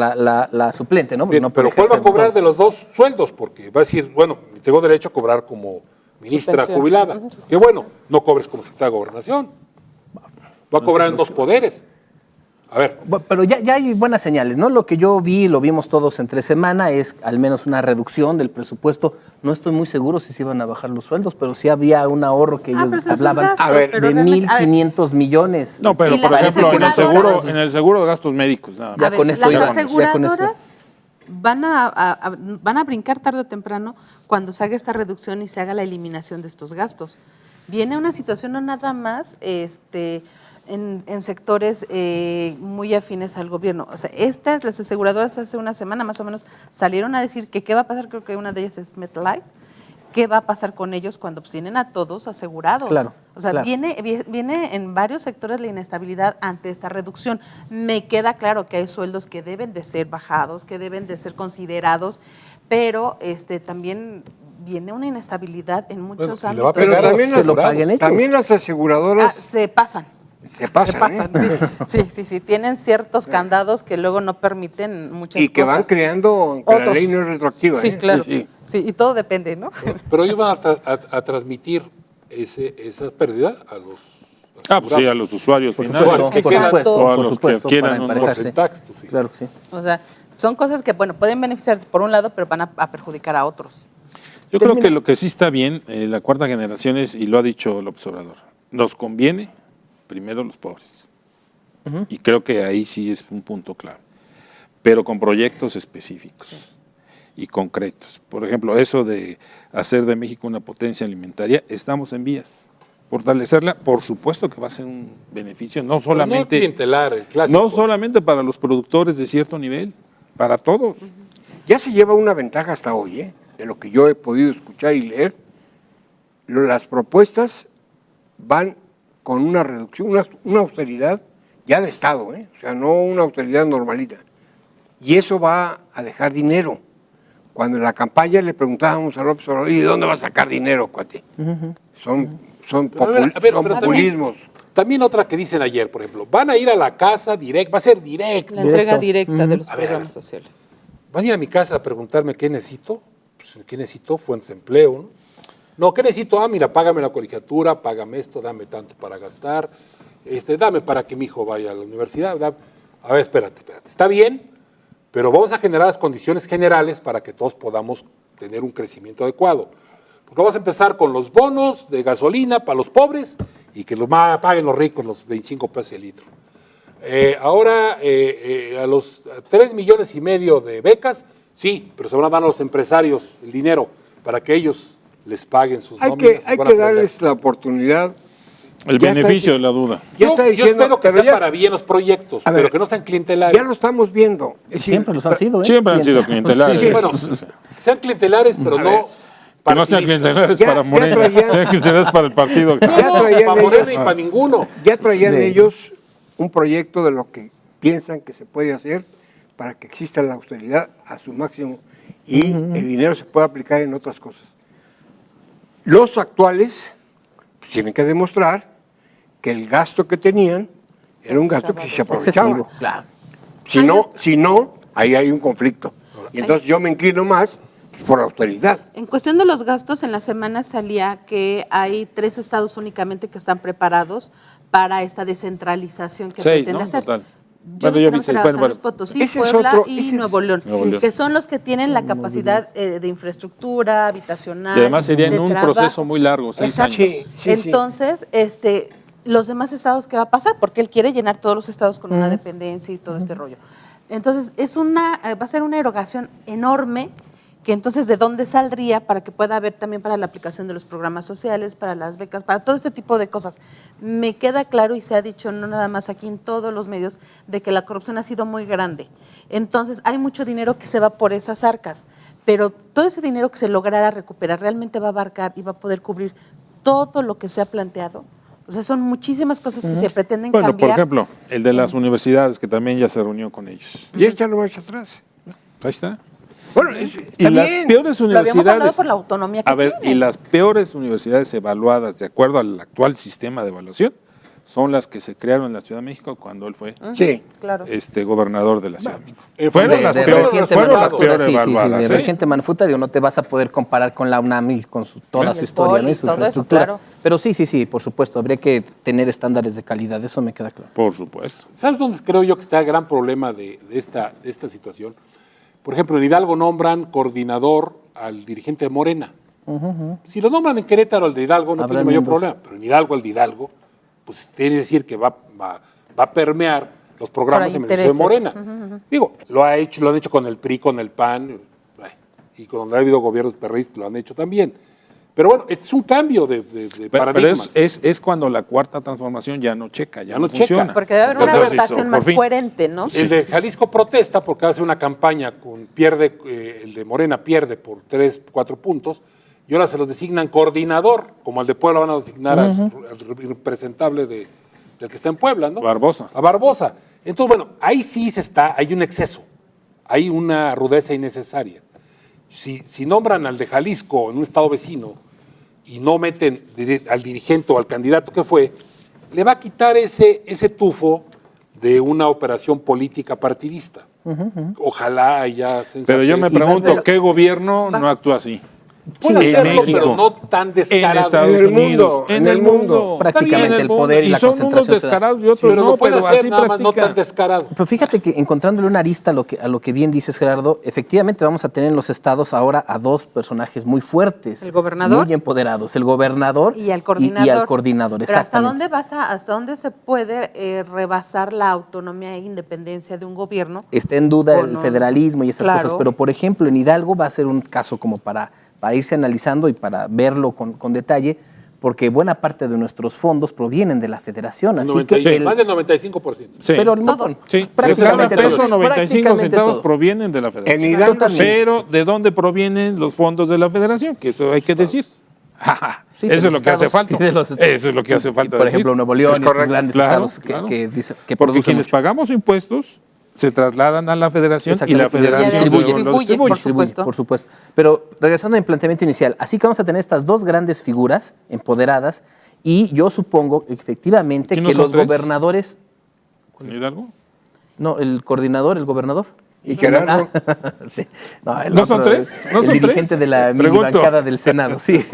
la suplente, ¿no? Porque bien, no pero puede ¿cuál va a ejercer cobrar dos. de los 2 sueldos? Porque va a decir, bueno, tengo derecho a cobrar como ministra pensión. jubilada. Que bueno, no cobres como secretaria de Gobernación. Va a cobrar en 2 poderes. A ver, Bueno, pero ya hay buenas señales, ¿no? Lo que yo vi, lo vimos todos entre semana, es al menos una reducción del presupuesto. No estoy muy seguro si se iban a bajar los sueldos, pero sí había un ahorro que ellos pero son sus hablaban gastos, A ver, pero de realmente- a ver, 1.500 millones. No, pero ¿Y por las ejemplo, aseguradoras? en el seguro de gastos médicos, nada A más. Ya ver, con eso las ya con eso. aseguradoras van a brincar tarde o temprano cuando se haga esta reducción y se haga la eliminación de estos gastos. Viene una situación no nada más en sectores muy afines al gobierno. O sea, las aseguradoras hace una semana más o menos salieron a decir que qué va a pasar, creo que una de ellas es MetLife, qué va a pasar con ellos cuando pues, tienen a todos asegurados. Claro, O sea, claro. viene en varios sectores la inestabilidad ante esta reducción. Me queda claro que hay sueldos que deben de ser bajados, que deben de ser considerados, pero también viene una inestabilidad en muchos y le va a ámbitos. Pero pegar a los también, se lo asegurados. paguen ellos. también las aseguradoras Se pasan. se pasan, ¿eh? Sí. Tienen ciertos candados que luego no permiten muchas Y que cosas. van creando, aunque la Otros. ley no es retroactiva. Sí, ¿eh? claro. Sí, sí. Sí, y todo depende, ¿no? pero ellos van a transmitir esa pérdida a los Ah, pues sí, a los usuarios Por finales. supuesto, que por quedan- supuesto, o a por los supuesto, que quieran para un emparejarse. porcentaje, pues sí. Claro que sí. O sea, son cosas que, bueno, pueden beneficiar por un lado, pero van a perjudicar a otros. Yo creo que lo que sí está bien, la 4ª generación es, y lo ha dicho López Obrador, nos conviene primero los pobres. Y creo que ahí sí es un punto clave. Pero con proyectos específicos y concretos. Por ejemplo, eso de hacer de México una potencia alimentaria, estamos en vías. Fortalecerla, por supuesto que va a ser un beneficio, no No solamente, clientelar, el clásico. no solamente para los productores de cierto nivel, para todos. Ya se lleva una ventaja hasta hoy, ¿eh? De lo que yo he podido escuchar y leer. Las propuestas van con una reducción, una austeridad ya de Estado, ¿eh? O sea, no una austeridad normalita. Y eso va a dejar dinero. Cuando en la campaña le preguntábamos a López Obrador, ¿y de dónde va a sacar dinero, cuate? Son Pero pero populismos. También otra que dicen ayer, por ejemplo, van a ir a la casa directa, va a ser directo. La entrega Directo. directa de los A ver, programas sociales. Van a ir a mi casa a preguntarme qué necesito. Pues, ¿qué necesito? Fuentes de empleo, ¿no? No, ¿qué necesito? Ah, mira, págame la colegiatura, págame esto, dame tanto para gastar, dame para que mi hijo vaya a la universidad. A ver, espérate. Está bien, pero vamos a generar las condiciones generales para que todos podamos tener un crecimiento adecuado. Porque vamos a empezar con los bonos de gasolina para los pobres y que los paguen los ricos los 25 pesos el litro. Ahora, a los 3,5 millones de becas, sí, pero se van a dar a los empresarios el dinero para que ellos les paguen sus nóminas. Hay y puedan que aprender. darles la oportunidad. El Ya está beneficio de diciendo- la duda. Ya Yo está diciendo, espero que pero sea ya- para bien los proyectos, A ver, pero que no sean clientelares. Ya lo estamos viendo. Es decir, Siempre los han sido, ¿eh? Siempre han sido clientelares. Sí, Bueno, sean clientelares, pero no Que no sean partidistas. clientelares Ya- para ya Morena, traían- sean clientelares para el partido. Ya No, traían para ellos- Morena y para ninguno. Ya traían Sí. ellos un proyecto de lo que piensan que se puede hacer para que exista la austeridad a su máximo y el dinero se pueda aplicar en otras cosas. Los actuales pues, tienen que demostrar que el gasto que tenían era un gasto que sí se aprovechaba. Excesivo, claro. Si no, ahí hay un conflicto. Y entonces yo me inclino más por la austeridad. En cuestión de los gastos, en la semana salía que hay 3 estados únicamente que están preparados para esta descentralización que 6, pretende ¿no? hacer. Total. Yo Bueno, vi yo que vi San 6, Luis Potosí, ese es Puebla otro- y ese es- Nuevo León, Nuevo León. que son los que tienen la capacidad de infraestructura habitacional. Y además sería en de un trabajo. proceso muy largo, 6 Exacto. años. Sí, sí, sí. Entonces, los demás estados, ¿qué va a pasar? Porque él quiere llenar todos los estados con una dependencia y todo este rollo. Entonces, va a ser una erogación enorme que entonces de dónde saldría para que pueda haber también para la aplicación de los programas sociales, para las becas, para todo este tipo de cosas. Me queda claro y se ha dicho no nada más aquí en todos los medios de que la corrupción ha sido muy grande. Entonces hay mucho dinero que se va por esas arcas, pero todo ese dinero que se lograra recuperar realmente va a abarcar y va a poder cubrir todo lo que se ha planteado. O sea, son muchísimas cosas que se pretenden Bueno, cambiar. por ejemplo, el de las universidades, que también ya se reunió con ellos. Y échalo más atrás. Ahí está. Bueno, Y está las bien. peores Lo habíamos hablado universidades. por la autonomía que A ver, tienen. y las peores universidades evaluadas de acuerdo al actual sistema de evaluación son las que se crearon en la Ciudad de México cuando él fue Sí. Claro. gobernador de la Ciudad de México. Fueron De las reciente fueron las manufactura, peores sí, sí, sí, evaluadas. de ¿eh? reciente manufactura, digo, no te vas a poder comparar con la UNAM y con toda Y su el historia, Poli ¿no? y Y su todo eso, infraestructura. claro. Pero sí, por supuesto, habría que tener estándares de calidad, eso me queda claro. Por supuesto. ¿Sabes dónde creo yo que está el gran problema de esta situación? Por ejemplo, en Hidalgo nombran coordinador al dirigente de Morena. Si lo nombran en Querétaro al de Hidalgo no Habrá tiene mayor mundos. problema, pero en Hidalgo al de Hidalgo, pues tiene que decir que va a permear los programas Para de beneficio de intereses. Morena. Digo, lo han hecho con el PRI, con el PAN, y cuando ha habido gobiernos perreístas lo han hecho también. Pero bueno, este es un cambio de Pero paradigmas. es cuando la cuarta transformación ya no checa, ya Ya no no checa. funciona. Porque debe haber una Entonces, rotación por más fin. coherente, ¿no? El de Jalisco protesta porque hace una campaña el de Morena pierde por 3, 4 puntos, y ahora se los designan coordinador, como al de Puebla van a designar al representable del que está en Puebla, ¿no? Barbosa. A Barbosa. Entonces, bueno, ahí sí hay un exceso, hay una rudeza innecesaria. Si nombran al de Jalisco en un estado vecino y no meten al dirigente o al candidato que fue, le va a quitar ese tufo de una operación política partidista. Ojalá haya sensatez. Pero yo me Y va a pregunto, haber- ¿qué gobierno no actúa así? Puede en hacerlo, México, pero no tan En descarado. Estados En el Unidos, mundo, en en el el mundo. mundo. Prácticamente Está bien, el poder y la son unos concentración se da. descarados y otros pero no, lo puede pero hacer así nada más no practican. tan descarado. Pero fíjate que encontrándole una arista a lo que bien dices, Gerardo, efectivamente vamos a tener en los estados ahora a dos personajes muy fuertes. El gobernador. Muy empoderados, el gobernador Y al coordinador. Y al coordinador, Pero ¿hasta exactamente. hasta dónde se puede rebasar la autonomía e independencia de un gobierno? Está en duda Con el un- federalismo y estas Claro. cosas, pero por ejemplo en Hidalgo va a ser un caso como para irse analizando y para verlo con detalle, porque buena parte de nuestros fondos provienen de la federación, así que Más del 95%. Sí. pero el Todo. montón, Sí, de prácticamente cada peso todo. 95 Prácticamente centavos todo. provienen de la federación. En Hidalgo Totalmente. Pero ¿de dónde provienen los fondos de la federación? Que eso hay que decir. Sí, de Eso es los lo que hace estados falta. y de los estados. Eso es lo que hace falta Por decir. ejemplo, Nuevo León Es y estos correcto. grandes Claro, estados claro. que Porque producen quienes mucho. pagamos impuestos se trasladan a la federación y la Exactamente. federación Y lo distribuye, por supuesto. Por supuesto. Pero regresando al planteamiento inicial, así que vamos a tener estas dos grandes figuras empoderadas y yo supongo efectivamente ¿Aquí no que son los tres? gobernadores, ¿En Hidalgo? no, el coordinador, el gobernador. ¿Y Gerardo? Sí. No, el ¿No son otro tres? es ¿No el son dirigente tres? de la mini Pregunto. bancada del Senado, sí.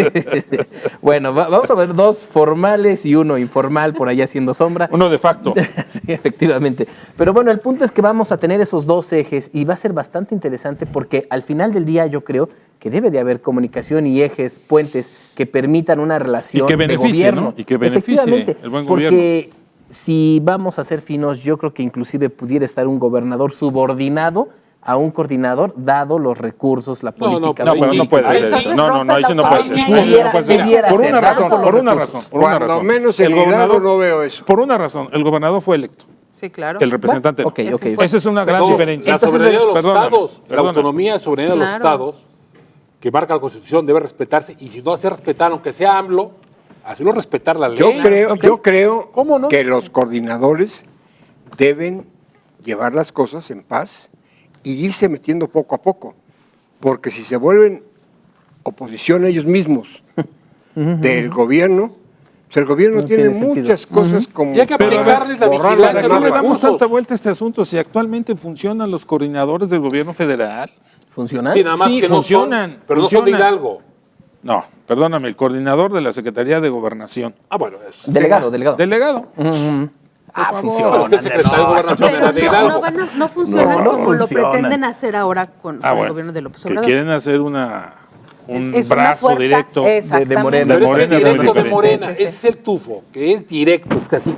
Bueno, vamos a ver dos formales y uno informal por allá haciendo sombra. Uno de facto. Sí, efectivamente. Pero bueno, el punto es que vamos a tener esos dos ejes y va a ser bastante interesante porque al final del día yo creo que debe de haber comunicación y ejes, puentes que permitan una relación Y que beneficie, de gobierno. ¿no? Y que beneficie Efectivamente, el buen porque si vamos a ser finos, yo creo que inclusive pudiera estar un gobernador subordinado a un coordinador, dado los recursos, la No, no, política. No, pero Sí, no puede ahí ser entonces eso. No, ahí sí no puede ser. rompe la Ahí sí no autonomía. puede ser. Debiera Por ser, una razón, dado por los una recursos. razón, por una Cuando razón. menos en Hidalgo no veo eso. Por una razón, el gobernador fue electo, Sí, claro. el representante no. Ok, ok. Esa es una gran Todos, diferencia. La soberanía de los Perdóname, estados, la perdóname. autonomía y soberanía de los Claro. estados, que marca la Constitución, debe respetarse, y si no hace respetar, aunque sea AMLO, hacerlo respetar la ley. Yo creo ¿Cómo no? que los coordinadores deben llevar las cosas en paz y irse metiendo poco a poco, porque si se vuelven oposición ellos mismos del gobierno, pues el gobierno No tiene tiene sentido. muchas cosas como Y hay que Pero, aplicarles la borrar vigilancia la de ¿Por qué los le damos recursos. tanta vuelta a este asunto si actualmente funcionan los coordinadores del gobierno federal? ¿Funciona? Sí, nada más Sí, que funcionan, no son, pero no son de funcionan. Hidalgo. No, perdóname, el coordinador de la Secretaría de Gobernación. Ah, bueno, es. Delegado. Delegado. Ah, favor. funciona. Pero es que el secretario de Gobernación Pero era de no, Hidalgo. no funcionan No como lo funcionan. pretenden hacer ahora con el Bueno, gobierno de López que Obrador. quieren hacer un Es una brazo fuerza, directo. exactamente. de Morena. Pero Morena es que es es muy directo de diferente. Morena, Sí, sí, sí. ese es el tufo, que es directo, es casi.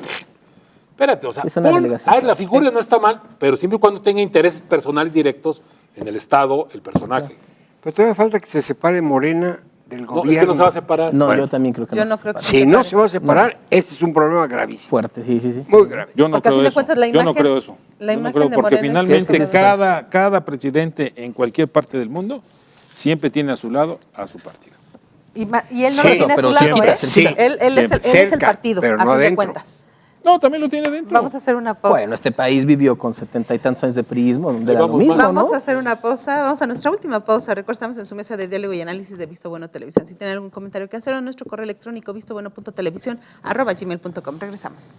Espérate, o sea, Es una delegación. la figura no está mal, pero siempre y cuando tenga intereses personales directos en el Estado, el personaje. Pero todavía falta que se separe Morena del No, gobierno. es que no se va a separar. No, Bueno, yo también creo que yo no. no se creo que separa. Si no se va a separar, este es un problema gravísimo. Fuerte, sí, sí, sí. Muy grave. Yo no Porque a creo fin de eso. cuentas la Yo no imagen- creo eso. la Yo no imagen creo de porque Morena es finalmente que es que cada presidente en cualquier parte del mundo siempre tiene a su lado a su partido. Y él no Sí, lo tiene a pero su lado, siempre, ¿eh? sí, Él es el cerca, partido, pero a no fin de adentro. cuentas. No, también lo tiene dentro. Vamos a hacer una pausa. Bueno, este país vivió con 70 y tantos años de priismo, donde Ahí era lo vamos mismo, mal. Vamos ¿no? a hacer una pausa, vamos a nuestra última pausa. Recuerda, estamos en su mesa de diálogo y análisis de Visto Bueno Televisión. Si tienen algún comentario que hacer, en nuestro correo electrónico vistobueno.televisión@gmail.com. Regresamos.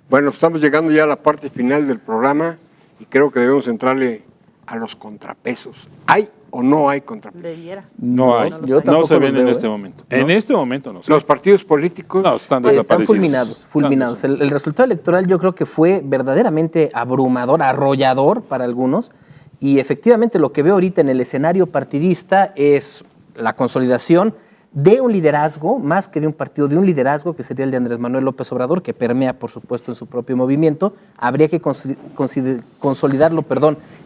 Bueno, estamos llegando ya a la parte final del programa y creo que debemos entrarle a los contrapesos. ¿Hay o no hay contrapesos? Debiera. No hay. no yo los hay. No tampoco se los ven en veo, este ¿eh? momento. En este momento no se Los partidos políticos, No, están Pues desaparecidos. están fulminados, fulminados. Están El resultado electoral yo creo que fue verdaderamente abrumador, arrollador para algunos, y efectivamente lo que veo ahorita en el escenario partidista es la consolidación de un liderazgo, más que de un partido, de un liderazgo que sería el de Andrés Manuel López Obrador, que permea, por supuesto, en su propio movimiento. Habría que consolidarlo,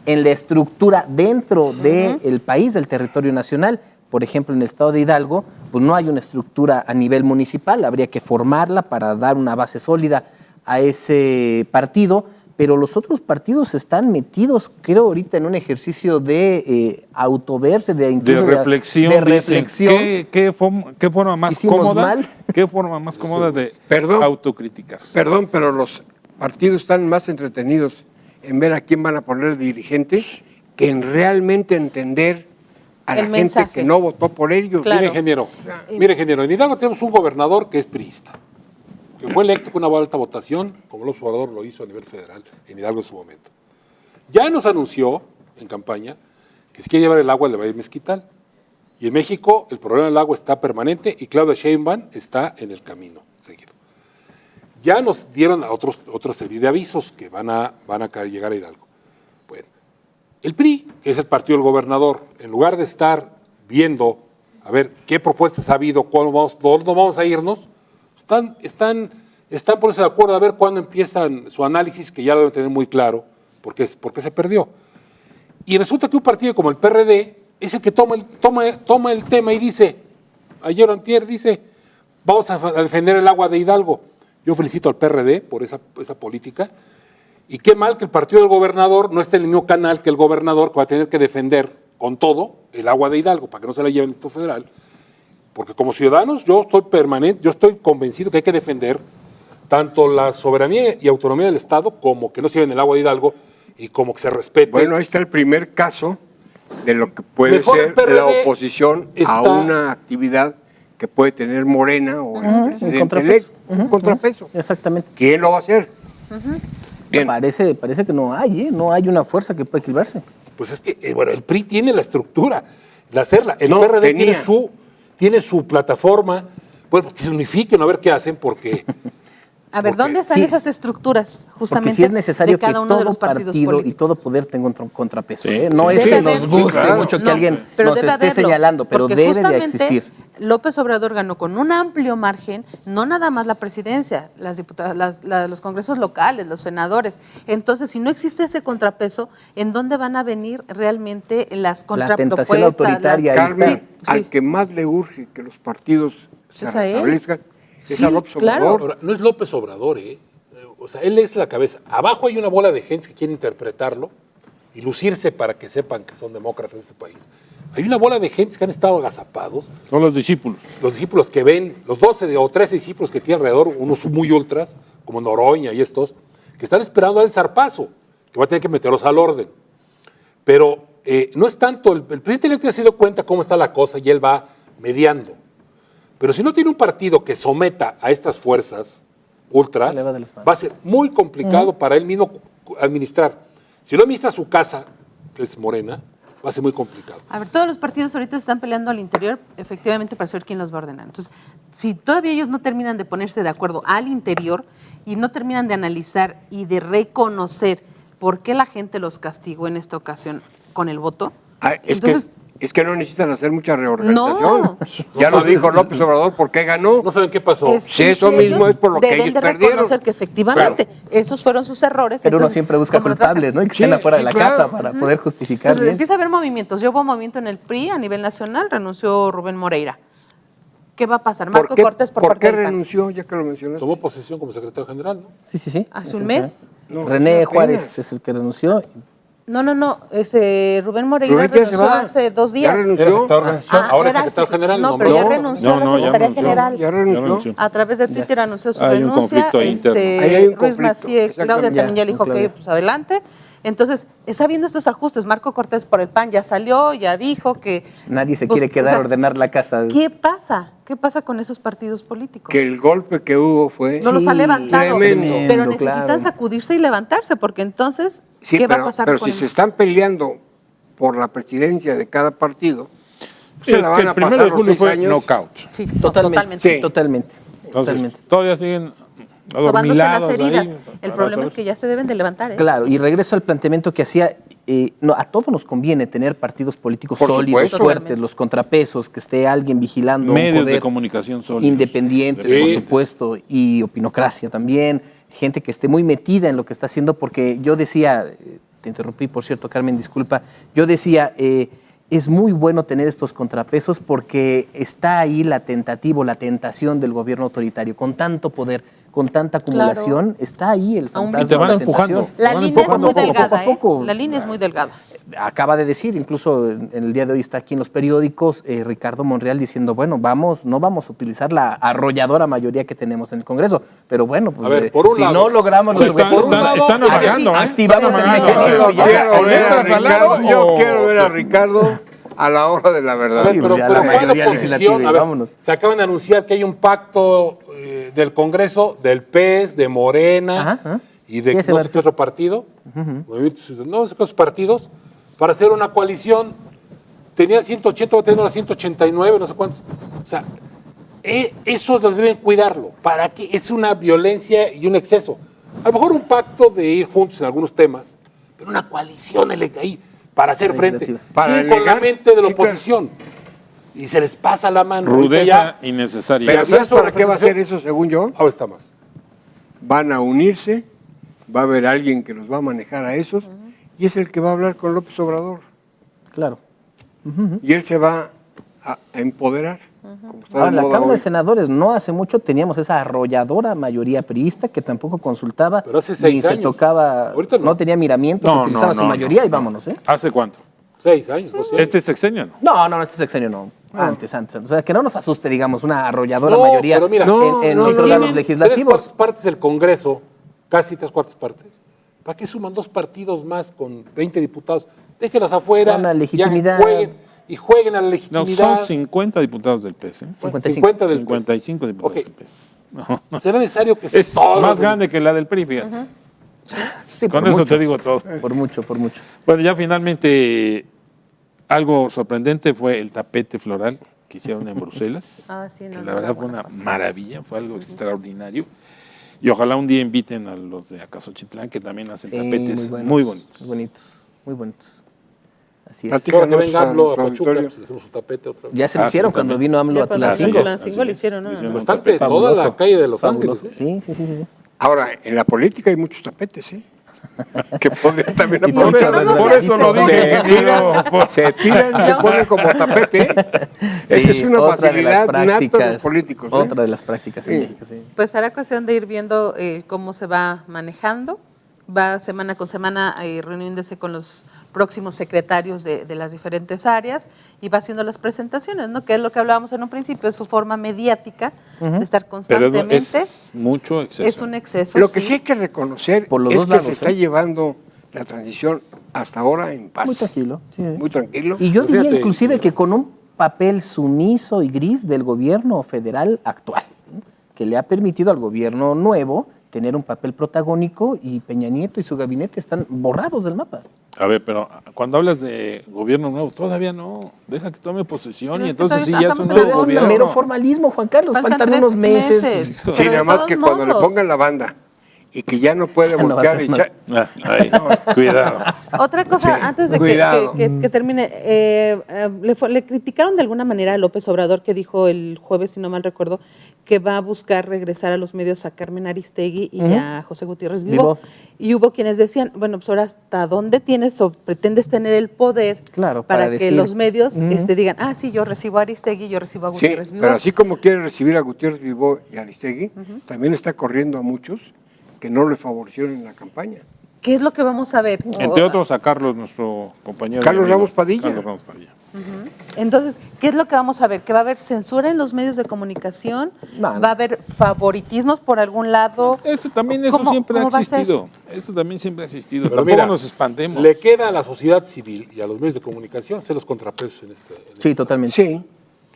en la estructura dentro del país, del territorio nacional. Por ejemplo, en el estado de Hidalgo, pues no hay una estructura a nivel municipal, habría que formarla para dar una base sólida a ese partido, pero los otros partidos están metidos, creo, ahorita en un ejercicio de autoverse, de de incluso reflexión. de Dicen, reflexión. ¿qué forma más Hicimos cómoda? mal. ¿Qué forma más cómoda de Perdón. autocriticarse? perdón, pero los partidos están más entretenidos en ver a quién van a poner dirigente que en realmente entender a la El gente mensaje. que no votó por ellos. Claro. Mire, ingeniero, en Hidalgo tenemos un gobernador que es priista, que fue electo con una alta votación, como López Obrador lo hizo a nivel federal en Hidalgo en su momento. Ya nos anunció en campaña que se quiere llevar el agua al Valle Mezquital. Y en México el problema del agua está permanente y Claudia Sheinbaum está en el camino seguido. Ya nos dieron a otra serie de avisos que van a llegar a Hidalgo. Bueno, el PRI, que es el partido del gobernador, en lugar de estar viendo a ver qué propuestas ha habido, dónde vamos a irnos, están poniéndose de acuerdo a ver cuándo empiezan su análisis, que ya lo deben tener muy claro, por qué se perdió. Y resulta que un partido como el PRD es el que toma el tema y dice, ayer o antier, dice, vamos a defender el agua de Hidalgo. Yo felicito al PRD por esa política, y qué mal que el partido del gobernador no esté en el mismo canal que el gobernador, que va a tener que defender con todo el agua de Hidalgo, para que no se la lleven esto federal, porque como ciudadanos yo estoy convencido que hay que defender tanto la soberanía y autonomía del Estado, como que no se lleven el agua de Hidalgo, y como que se respete. Bueno, ahí está el primer caso de lo que puede Mejor el ser PRD la oposición a está- una actividad que puede tener Morena o el presidente contrapeso. electo. Un contrapeso. Exactamente. ¿Quién lo va a hacer? Bien. Parece que no hay, no hay una fuerza que pueda equilibrarse. Pues es que, bueno, el PRI tiene la estructura de hacerla. El No, PRD tenía. tiene su plataforma. Bueno, que se unifiquen a ver qué hacen, porque A ver, Porque ¿dónde están sí, esas estructuras justamente Porque sí es necesario de que cada uno de todo los partidos partido y políticos? todo poder tenga un contrapeso. Sí, ¿eh? No sí, es Debe que haber. nos guste Claro. mucho que No, alguien pero nos debe esté haberlo, señalando, pero porque debe de justamente existir. López Obrador ganó con un amplio margen, no nada más la presidencia, los congresos locales, los senadores. Entonces, si no existe ese contrapeso, ¿en dónde van a venir realmente las contrapropuestas? tentación autoritaria ahí Carmen, está. al que más le urge que los partidos se ¿Es a él? restablezcan es Sí, a López claro. Obrador. ahora, no es López Obrador, ¿eh? O sea, él es la cabeza. Abajo hay una bola de gente que quiere interpretarlo y lucirse para que sepan que son demócratas de este país. Hay una bola de gente que han estado agazapados, Son los discípulos. los discípulos que ven, los 12 o 13 discípulos que tiene alrededor, unos muy ultras, como Noroña y estos, que están esperando al zarpazo, que va a tener que meterlos al orden. Pero no es tanto, el presidente electo ya se dio cuenta cómo está la cosa y él va mediando. Pero si no tiene un partido que someta a estas fuerzas ultras, Se le va de las manos. va a ser muy complicado para él mismo administrar. Si lo administra su casa, que es Morena, va a ser muy complicado. A ver, todos los partidos ahorita se están peleando al interior, efectivamente, para saber quién los va a ordenar. Entonces, si todavía ellos no terminan de ponerse de acuerdo al interior y no terminan de analizar y de reconocer por qué la gente los castigó en esta ocasión con el voto, Es que no necesitan hacer mucha reorganización. No. Ya lo dijo López Obrador, ¿por qué ganó? No saben qué pasó. Sí, eso mismo es por lo que ellos deben de perdieron. reconocer que efectivamente esos fueron sus errores. Pero uno entonces, siempre busca como lo culpables, ¿no? Y que Sí, estén afuera de la claro. casa para poder justificar Entonces bien. empieza a haber movimientos. Ya hubo movimiento en el PRI a nivel nacional, renunció Rubén Moreira. ¿Qué va a pasar? Marco Cortés por parte qué del PAN. renunció, ya que lo mencionaste? Tomó posesión como secretario general, ¿no? Sí, sí, sí. Hace Es un el mes. que- No, René apenas. Juárez es el que renunció. No. Rubén Moreira Rubén ya se renunció va. hace 2 Ya días. renunció. Era secretario de organización, ahora es era secretario general. No, nombró. pero ya renunció a la ya Secretaría renunció. General. Ya renunció. A través de Twitter anunció su Hay un renuncia. conflicto interno. Ahí hay un Ruiz conflicto, Massieu, Claudia exactamente. también ya le dijo que Claudia. pues adelante. Entonces, está viendo estos ajustes. Marco Cortés por el PAN ya salió, ya dijo que... Nadie se pues, quiere quedar a ordenar la casa. ¿Qué pasa? ¿Qué pasa con esos partidos políticos? Que el golpe que hubo fue... No los ha levantado, tremendo. pero necesitan claro. sacudirse y levantarse, porque entonces, Sí, ¿qué va pero, a pasar pero con si se están peleando por la presidencia de cada partido, se Es la que van el a 1 pasar de los julio 6 fue años. knockout. Sí, Totalmente. Sí. Totalmente. Entonces, Totalmente. todavía siguen Sobándose las adormilados heridas. ahí El para problema saber. es que ya se deben de levantar. ¿eh? Claro, y regreso al planteamiento que hacía, a todos nos conviene tener partidos políticos Por sólidos, supuesto. fuertes, los contrapesos, que esté alguien vigilando un Medios poder de comunicación sólidos. independientes, por Sí. supuesto, y opinocracia también, gente que esté muy metida en lo que está haciendo, porque yo decía, te interrumpí, por cierto, Carmen, disculpa, yo decía, es muy bueno tener estos contrapesos porque está ahí la tentativa, la tentación del gobierno autoritario, con tanto poder, con tanta acumulación, está ahí el A un fantasma. Y te van de la empujando. tentación. La Van línea es empujando muy poco a poco. delgada, poco a poco. ¿eh? La línea es muy delgada. Acaba de decir, incluso en el día de hoy está aquí en los periódicos, Ricardo Monreal diciendo, bueno, no vamos a utilizar la arrolladora mayoría que tenemos en el Congreso, pero bueno, pues A ver, por un si lado. no logramos Sí, los están- objetivos, están- están así, amagando, ¿eh? activamos el Están amagando. mecanismo. Yo Ya, quiero o ver a entras al lado, Ricardo, yo o- quiero ver a Ricardo a la hora de la verdad. A ver, Sí, pero, ya pero la ¿cuál es mayoría la legislativa posición? y A ver, vámonos. se acaban de anunciar que hay un pacto del Congreso, del PES, de Morena Ajá, ajá. y de Sí, ese no va- sé qué otro partido, Movimiento Ciudadano, no sé qué otros partidos, para hacer una coalición. Tenían 180, va a tener ahora 189, no sé cuántos. O sea, eso lo deben cuidarlo. ¿Para qué? Es una violencia y un exceso. A lo mejor un pacto de ir juntos en algunos temas, pero una coalición ahí para hacer frente. Legislativa. Para Sí, con la delegar, mente de la sí, claro. oposición. Y se les pasa la mano. Ahorita Rudeza ya- innecesaria. Pero había ¿sabes para qué va a hacer sobrerepresentación? eso, según yo? Ahora está más. Van a unirse, va a haber alguien que los va a manejar a esos, y es el que va a hablar con López Obrador. Claro. Y él se va a empoderar. Como está de Ahora, la moda Cámara hoy. de Senadores, no hace mucho teníamos esa arrolladora mayoría priista que tampoco consultaba, Pero hace 6 ni se años. tocaba, Ahorita no. no tenía miramientos, No, utilizaba no, su no, mayoría no, y vámonos, ¿eh? ¿Hace cuánto? 6 años, no sé. Este sexenio, ¿no? No, este sexenio no. Antes. O sea, que no nos asuste, digamos, una arrolladora No, mayoría pero mira, en no, los no, órganos no. legislativos. 3/4 partes del Congreso, casi 3/4 partes. ¿Para qué suman 2 partidos más con 20 diputados? Déjenlas afuera. Con la ya legitimidad. jueguen a la No, legitimidad. son 50 diputados del PES. ¿eh? 55. del 55 diputados Ok. del PES. No, no. ¿Será necesario que sea Es todos más los- grande que la del PRI, fíjate. Sí, Con por eso mucho, te digo todo. Por mucho, por mucho. Bueno, ya finalmente algo sorprendente fue el tapete floral que hicieron en Bruselas. Ah, sí, no, que no, la verdad no, fue bueno. una maravilla, fue algo extraordinario. Y ojalá un día inviten a los de Acasochitlán que también hacen Sí, tapetes buenos, muy bonitos. Muy bonitos, muy bonitos. Así es. A ti- Ahora que Díganos venga AMLO a su Pachuca, auditorio. pues le hacemos un tapete otra vez. Ya se lo Ah, hicieron sí, cuando también. vino AMLO Ya a cuando Así Tulancingo. es, Tulancingo así lo es. hicieron, ¿no? Hicieron un Bastante, tapete. toda la Fabuloso. calle de Los Fabuloso. Ángeles. ¿eh? Sí, sí, sí, sí. Ahora, en la política hay muchos tapetes, ¿eh? Que podrían también Y por aprovechar. eso no Por se eso dice. no dije. Se tiran, se tiran y se ponen como tapete. Esa Sí, es una otra de las facilidad nata de los prácticas, políticos. ¿eh? Otra de las prácticas en Sí. México, sí. Pues será cuestión de ir viendo cómo se va manejando. Va semana con semana reuniéndose con los próximos secretarios de las diferentes áreas y va haciendo las presentaciones, ¿no? Que es lo que hablábamos en un principio, es su forma mediática de estar Pero constantemente. es mucho exceso. Es un exceso. Lo que sí hay que reconocer Por los es dos que lados, se está ¿eh? llevando la transición hasta ahora en paz. Muy tranquilo. Sí. Muy tranquilo. Y yo Pero diría fíjate, inclusive que con un papel sumiso y gris del gobierno federal actual, ¿no? Que le ha permitido al gobierno nuevo tener un papel protagónico y Peña Nieto y su gabinete están borrados del mapa. A ver, pero cuando hablas de gobierno nuevo, todavía no. Deja que tome posesión Pero y es que entonces sí todavía ya es un estamos en nuevo el Pero es un gobierno. mero formalismo, Juan Carlos. Faltan 3 unos meses. meses. Sí, Pero de nada más todos que cuando le modos. pongan la banda y que ya no puede Ya no va a voltear ser y echar. Ahí, cuidado. Otra cosa, Sí, antes de cuidado. que termine, le criticaron de alguna manera a López Obrador, que dijo el jueves, si no mal recuerdo, que va a buscar regresar a los medios a Carmen Aristegui y a José Gutiérrez Vivó. Y hubo quienes decían, bueno, pues ahora hasta dónde tienes o pretendes tener el poder Claro, para para que decir. los medios digan, ah, sí, yo recibo a Aristegui, yo recibo a Sí, Gutiérrez Vivó. pero así como quiere recibir a Gutiérrez Vivó y a Aristegui, también está corriendo a muchos que no le favorecieron en la campaña. ¿Qué es lo que vamos a ver? Entre otros a Carlos, nuestro compañero. y Carlos amigo. Ramos Padilla. Carlos Ramos Padilla. Entonces, ¿qué es lo que vamos a ver? ¿Que va a haber censura en los medios de comunicación? No. ¿Va a haber favoritismos por algún lado? Eso también ¿Cómo- siempre ha cómo va a ser? existido. Eso también siempre ha existido. Pero Tampoco mira, nos espantemos. le queda a la sociedad civil y a los medios de comunicación ser los contrapesos en este. Sí, totalmente. Sí,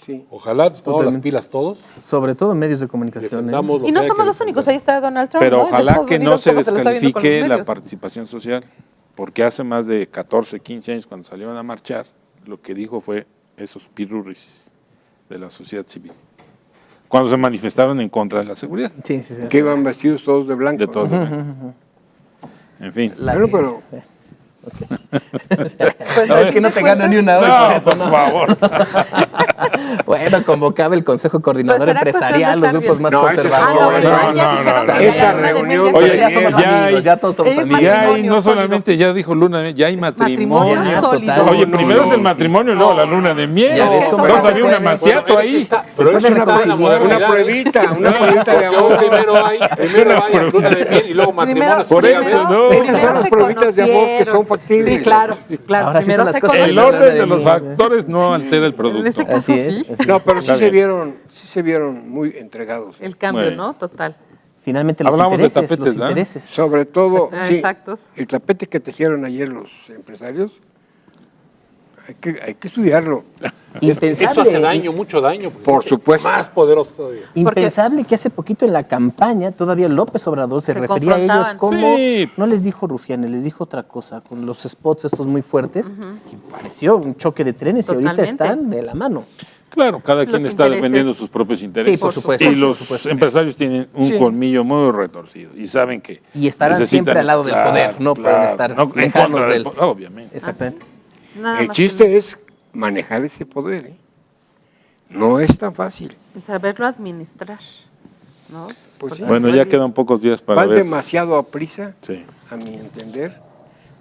sí. Ojalá todas las Totalmente. pilas todos, Sobre todo en medios de comunicación. defendamos lo Y no que hay somos que los únicos, ahí defender. está Donald Trump, Pero ¿no? En ojalá Estados que no Unidos, se ¿cómo se lo está viendo con los descalifique la medios? participación social, porque hace más de 14, 15 años cuando salieron a marchar, lo que dijo fue esos pirurris de la sociedad civil, cuando se manifestaron en contra de la seguridad, Sí, sí, sí. Que iban vestidos todos de blanco. de todos. ¿no? En fin. La Bueno, que- pero Pues, No, al es que fin no de te gano cuentas, ni una hora por eso, por ¿no? favor. Bueno, convocaba el Consejo Coordinador Pues será cuestión de Empresarial, los estar grupos bien. más No, ese es conservadores. otro, Ah, no, bueno, no, ya dijeron no, que no. ya Esa la luna de miel reunión- ya se Oye, ya viene. somos ya amigos, hay- ya todos somos Es amigos. Ya hay, matrimonio no sólido. solamente ya dijo luna de miel, ya hay matrimonio matrimonio. sólido. Total. Oye, No, primero no, es el no. matrimonio y luego la luna de miel. Ya ves cómo Entonces se había un puede. amaciato Bueno, ahí. pero eso una está en la modernidad. una pruebita de Porque amor. primero hay luna de miel y luego matrimonio. Por eso, no. primero Esas son las se pruebitas de amor que conocieron. son factibles. Sí, claro, claro. Ahora sí primero son las se cosas. El conocieron. orden de de los miel. factores no altera el producto. En este caso Así es, sí. así es. No, pero Está sí se bien. vieron muy entregados. El cambio, Bueno. ¿no? Total. Finalmente los Hablamos de intereses, tapetes, los ¿verdad? intereses. Sobre todo, sí, Exactos. el tapete que tejieron ayer los empresarios, hay que estudiarlo. Impensable. Eso hace daño, mucho daño. porque Por es supuesto. Más poderoso todavía. Impensable que hace poquito en la campaña todavía López Obrador se Se refería a ellos confrontaban. como, Sí. no les dijo rufianes, les dijo otra cosa, con los spots estos muy fuertes, que pareció un choque de trenes y ahorita Totalmente. están de la mano. Claro, cada quien Los está intereses. defendiendo sus propios intereses. Sí, por supuesto, Y por los supuesto. empresarios tienen un Sí. colmillo muy retorcido y saben que Y estarán necesitan siempre al lado del poder, no pueden estar no, en lejanos contra del del- poder, obviamente. Exactamente. Nada El más chiste es manejar ese poder. ¿Eh? No es tan fácil. el saberlo administrar, ¿no? Pues sí. Bueno, ya quedan pocos días para Van ver. demasiado a prisa, Sí. a mi entender,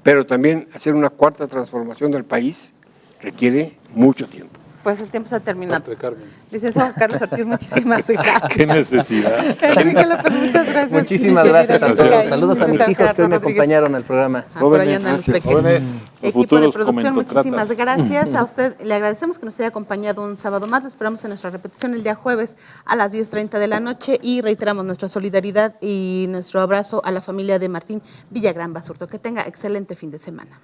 pero también hacer una cuarta transformación del país requiere mucho tiempo. Pues el tiempo se ha terminado. Entre Carmen. Licenciado Carlos Ortiz, muchísimas gracias. Qué necesidad. Enrique López, muchas gracias. Muchísimas Ingeniera gracias a Lúcica todos. y Saludos a mis licenciado hijos que hoy me Gerardo Rodríguez. acompañaron al programa. Ah, por allá Jóvenes, andan los gracias. peques. Jóvenes, Equipo de futuros producción, muchísimas comentotratas. gracias. A usted le agradecemos que nos haya acompañado un sábado más. Lo esperamos en nuestra repetición el día jueves a las 10:30 de la noche y reiteramos nuestra solidaridad y nuestro abrazo a la familia de Martín Villagrán Basurto. Que tenga excelente fin de semana.